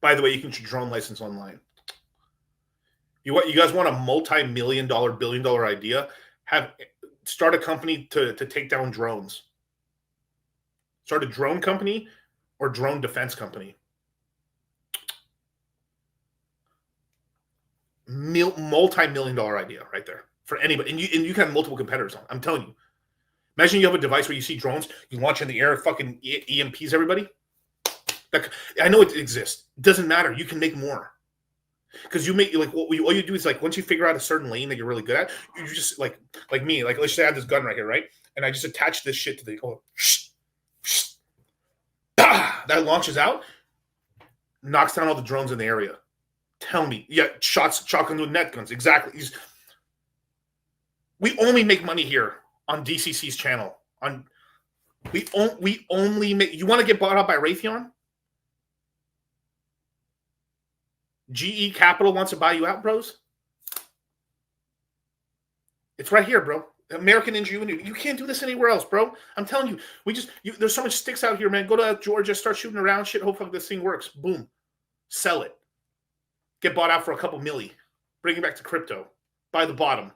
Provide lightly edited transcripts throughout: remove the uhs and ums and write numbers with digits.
By the way, you can get your drone license online. You guys want a multi-million-dollar, billion-dollar idea? Start a company to take down drones. Start a drone company or drone defense company. Multi-million-dollar idea right there for anybody, and you can have multiple competitors on. I'm telling you. Imagine you have a device where you see drones, you launch in the air, fucking EMPs everybody. I know it exists. It doesn't matter. You can make more. Because you make like all you do is like once you figure out a certain lane that you're really good at, you just like me, like let's say I have this gun right here, right? And I just attach this shit to the that launches out, knocks down all the drones in the area. Tell me, yeah, shotgun with net guns, exactly. We only make money here on DCC's channel. We only make. You want to get bought out by Raytheon? GE Capital wants to buy you out, bros. It's right here, bro. American Ingenuity. You can't do this anywhere else, bro. I'm telling you. There's so much sticks out here, man. Go to Georgia, start shooting around shit. Hopefully this thing works. Boom. Sell it. Get bought out for a couple milli. Bring it back to crypto. Buy the bottom.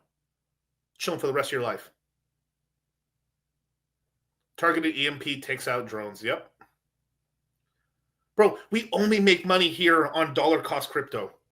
Chilling for the rest of your life. Targeted EMP takes out drones. Yep. Bro, we only make money here on dollar cost crypto.